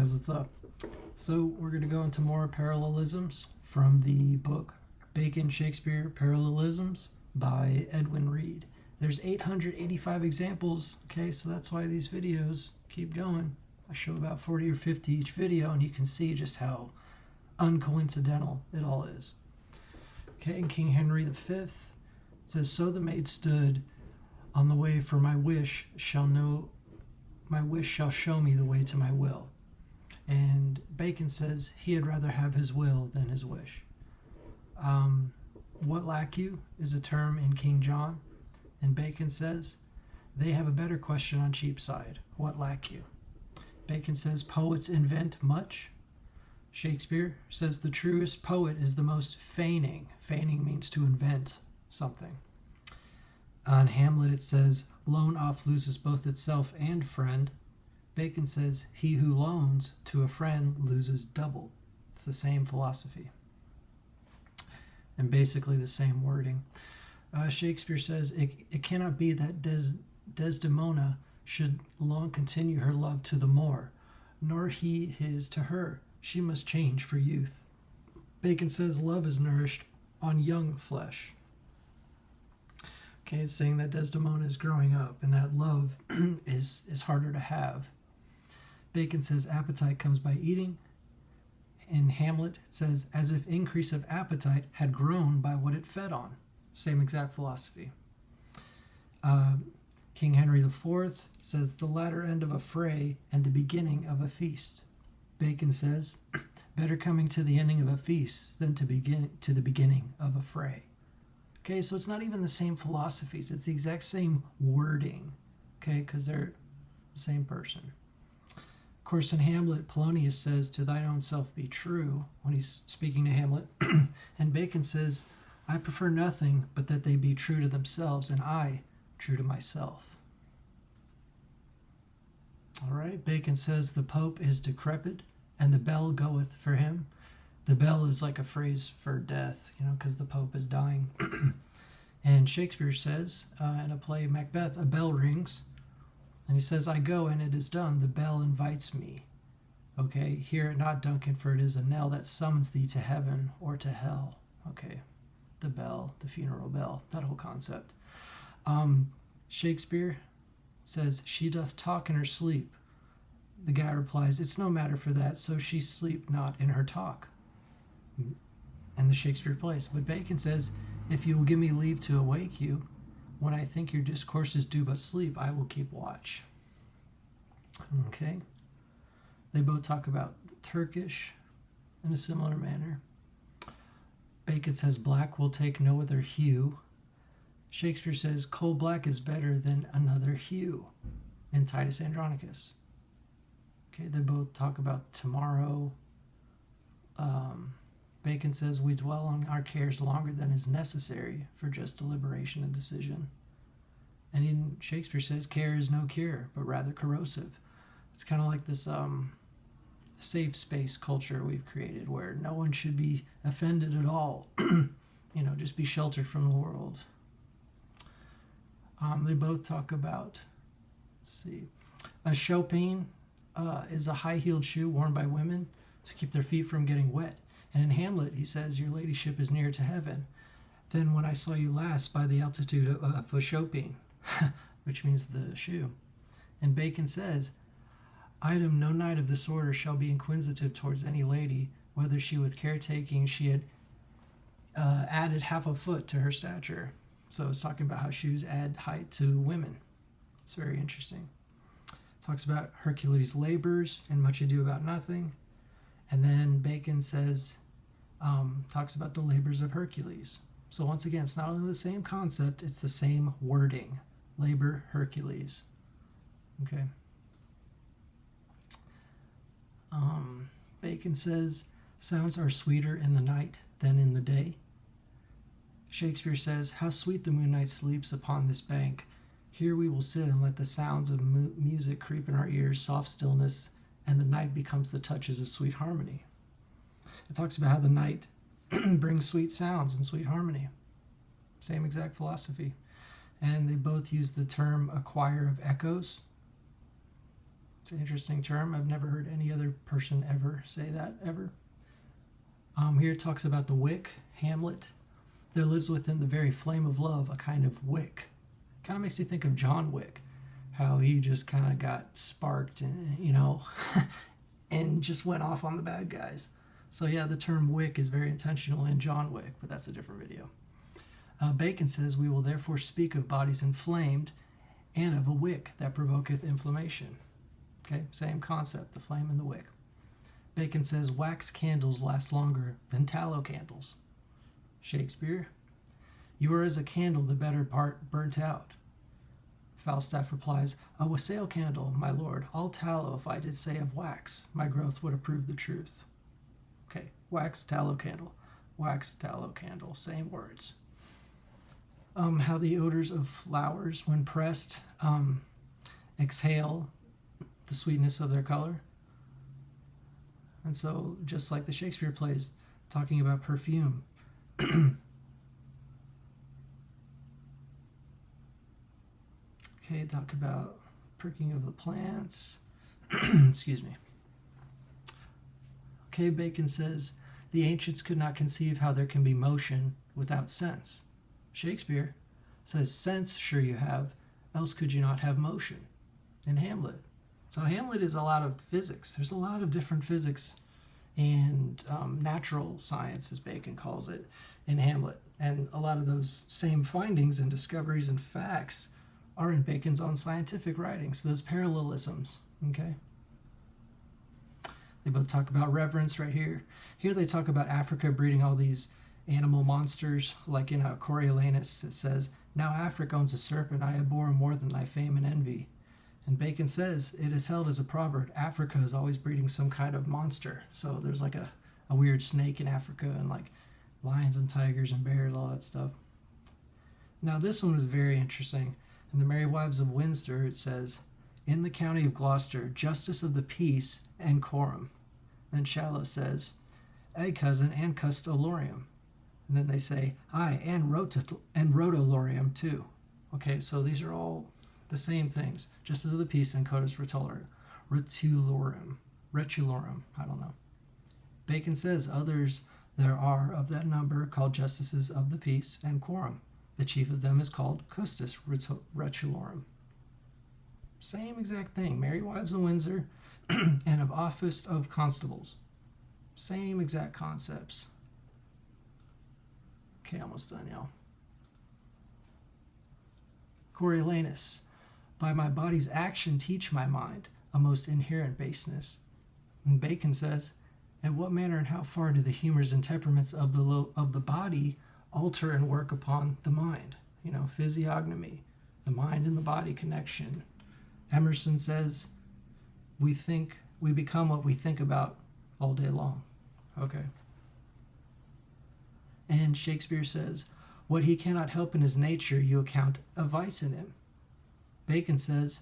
guys, what's up? So we're going to go into more parallelisms from the book Bacon, Shakespeare, Parallelisms by Edwin Reed. There's 885 examples, okay, so that's why these videos keep going. I show about 40 or 50 each video, and you can see just how uncoincidental it all is. Okay, in King Henry V, it says, "So the maid stood on the way, for my wish shall show me the way to my will." And Bacon says he had rather have his will than his wish. What lack you is a term in King John, and Bacon says they have a better question on Cheapside. What lack you? Bacon says poets invent much. Shakespeare says the truest poet is the most feigning. Feigning means to invent something. On Hamlet it says loan oft loses both itself and friend. Bacon says he who loans to a friend loses double. It's the same philosophy and basically the same wording. Shakespeare says it cannot be that Desdemona should long continue her love to the Moor, nor he his to her. She must change for youth. Bacon says love is nourished on young flesh. Okay, it's saying that Desdemona is growing up and that love is harder to have. Bacon says appetite comes by eating. In Hamlet, it says as if increase of appetite had grown by what it fed on. Same exact philosophy. King Henry IV says the latter end of a fray and the beginning of a feast. Bacon says better coming to the ending of a feast than to the beginning of a fray. Okay, so it's not even the same philosophies. It's the exact same wording, okay, because they're the same person. Of course, in Hamlet, Polonius says, to thine own self be true, when he's speaking to Hamlet. And Bacon says, I prefer nothing but that they be true to themselves, and I true to myself. All right, Bacon says the Pope is decrepit, and the bell goeth for him. The bell is like a phrase for death, because the Pope is dying. And Shakespeare says, in a play Macbeth, a bell rings, and he says, I go, and it is done. The bell invites me. Okay, hear it not, Duncan, for it is a knell that summons thee to heaven or to hell. Okay, the bell, the funeral bell, that whole concept. Shakespeare says, she doth talk in her sleep. The guy replies, it's no matter for that, so she sleep not in her talk. And the Shakespeare plays. But Bacon says, if you will give me leave to awake you, when I think your discourses do but sleep, I will keep watch. Okay. They both talk about Turkish in a similar manner. Bacon says black will take no other hue. Shakespeare says coal black is better than another hue in Titus Andronicus. Okay, they both talk about tomorrow. Bacon says we dwell on our cares longer than is necessary for just deliberation and decision. And even Shakespeare says care is no cure, but rather corrosive. It's kind of like this safe space culture we've created where no one should be offended at all. Just be sheltered from the world. They both talk about, a chopine is a high-heeled shoe worn by women to keep their feet from getting wet. And in Hamlet, he says, your ladyship is near to heaven than when I saw you last by the altitude of a chopine, which means the shoe. And Bacon says, item, no knight of this order shall be inquisitive towards any lady, whether she with caretaking she had added half a foot to her stature. So it's talking about how shoes add height to women. It's very interesting. Talks about Hercules' labors and much ado about nothing. And then Bacon says, talks about the labors of Hercules. So once again, it's not only the same concept, it's the same wording. Labor, Hercules. Okay. Bacon says, sounds are sweeter in the night than in the day. Shakespeare says, how sweet the moonlight sleeps upon this bank. Here we will sit and let the sounds of music creep in our ears, soft stillness, and the night becomes the touches of sweet harmony. It talks about how the night brings sweet sounds and sweet harmony. Same exact philosophy. And they both use the term a choir of echoes. It's an interesting term. I've never heard any other person ever say that, ever. Here it talks about the wick, Hamlet. There lives within the very flame of love a kind of wick. Kind of makes you think of John Wick, how he just kind of got sparked and, and just went off on the bad guys. So yeah, the term wick is very intentional in John Wick, but that's a different video. Bacon says, we will therefore speak of bodies inflamed and of a wick that provoketh inflammation. Okay, same concept, the flame and the wick. Bacon says, wax candles last longer than tallow candles. Shakespeare, you are as a candle the better part burnt out. Falstaff replies, a wassail candle, my lord, all tallow if I did say of wax, my growth would approve the truth. Okay, wax, tallow candle, same words. How the odors of flowers, when pressed, exhale the sweetness of their color. And so, just like the Shakespeare plays, talking about perfume. Okay, talk about pricking of the plants. Excuse me. Okay, Bacon says, the ancients could not conceive how there can be motion without sense. Shakespeare says, sense sure you have, else could you not have motion. In Hamlet. So Hamlet is a lot of physics. There's a lot of different physics and natural science, as Bacon calls it, in Hamlet. And a lot of those same findings and discoveries and facts are in Bacon's own scientific writings. So those parallelisms, okay? They both talk about reverence right here. Here they talk about Africa breeding all these animal monsters, like in Coriolanus it says, now Africa owns a serpent I abhor more than thy fame and envy. And Bacon says, it is held as a proverb, Africa is always breeding some kind of monster. So there's like a weird snake in Africa and like lions and tigers and bears, all that stuff. Now this one was very interesting. In the Merry Wives of Windsor it says, in the county of Gloucester, justice of the peace and quorum. Then Shallow says, a cousin and custolorium. And then they say, aye, and rotolorium too. Okay, so these are all the same things. Justice of the peace and coitus rotullorum. I don't know. Bacon says, others there are of that number called justices of the peace and quorum. The chief of them is called custos rotullorum. Same exact thing. Merry Wives of Windsor and of office of constables. Same exact concepts. Okay, almost done, y'all. Coriolanus. By my body's action teach my mind a most inherent baseness. And Bacon says, in what manner and how far do the humors and temperaments of the body alter and work upon the mind? Physiognomy, the mind and the body connection. Emerson says, we become what we think about all day long. Okay. And Shakespeare says, what he cannot help in his nature you account a vice in him. Bacon says,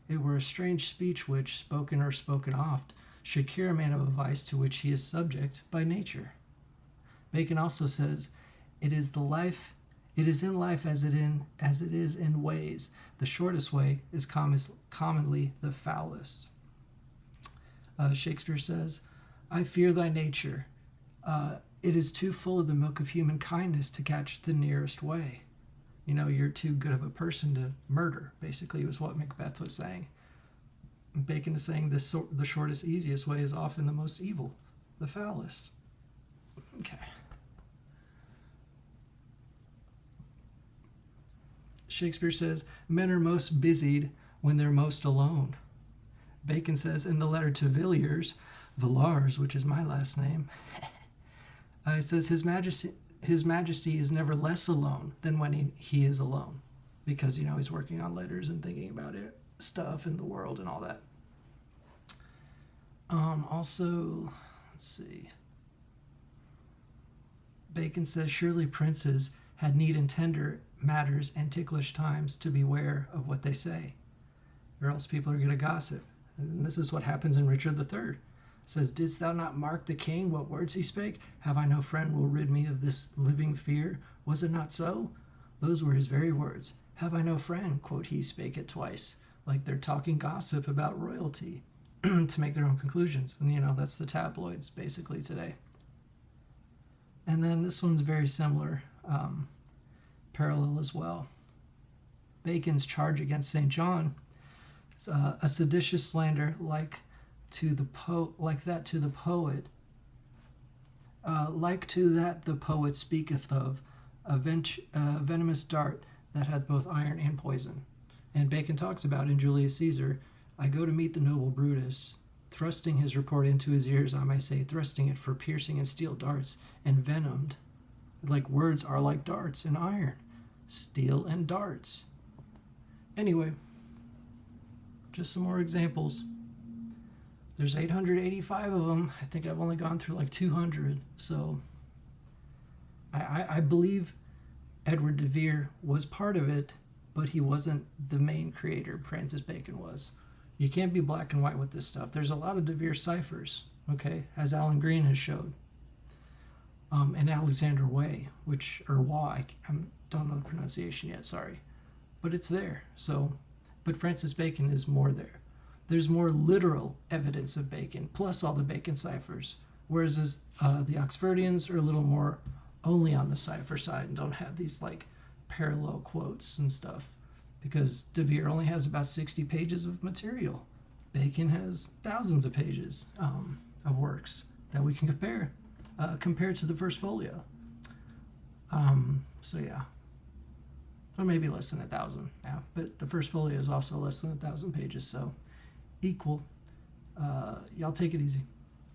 it were a strange speech which, spoken or spoken oft, should cure a man of a vice to which he is subject by nature. Bacon also says, it is in life as it is in ways. The shortest way is commonly the foulest. Shakespeare says, I fear thy nature. It is too full of the milk of human kindness to catch the nearest way. You're too good of a person to murder, basically, was what Macbeth was saying. Bacon is saying the shortest, easiest way is often the most evil, the foulest. Okay. Shakespeare says, men are most busied when they're most alone. Bacon says in the letter to Villars, which is my last name, it says, His Majesty is never less alone than when he is alone. Because, he's working on letters and thinking about it, stuff in the world and all that. Also, let's see. Bacon says, surely princes had need in tender matters and ticklish times to beware of what they say, or else people are going to gossip. And this is what happens in Richard III. It says, didst thou not mark the king, what words he spake? Have I no friend will rid me of this living fear? Was it not so? Those were his very words. Have I no friend, quote he, spake it twice. Like they're talking gossip about royalty. to make their own conclusions. And, that's the tabloids basically today. And then this one's very similar, parallel as well. Bacon's charge against St. John is a seditious slander like that to the poet, like to that the poet speaketh of a venomous dart that hath both iron and poison. And Bacon talks about in Julius Caesar, I go to meet the noble Brutus, thrusting his report into his ears, I may say, thrusting it for piercing and steel darts, and venomed, like words are like darts and iron, steel and darts. Anyway, just some more examples. There's 885 of them. I think I've only gone through like 200. So I believe Edward de Vere was part of it, but he wasn't the main creator. Francis Bacon was. You can't be black and white with this stuff. There's a lot of de Vere ciphers, okay, as Alan Green has showed. And Alexander Way, I don't know the pronunciation yet, sorry. But it's there. But Francis Bacon is more there. There's more literal evidence of Bacon, plus all the Bacon ciphers. Whereas the Oxfordians are a little more only on the cipher side and don't have these like parallel quotes and stuff. Because de Vere only has about 60 pages of material. Bacon has thousands of pages of works that we can compare compared to the First Folio. So yeah. Or maybe less than 1,000 now. But the First Folio is also less than 1,000 pages, so equal. Y'all take it easy.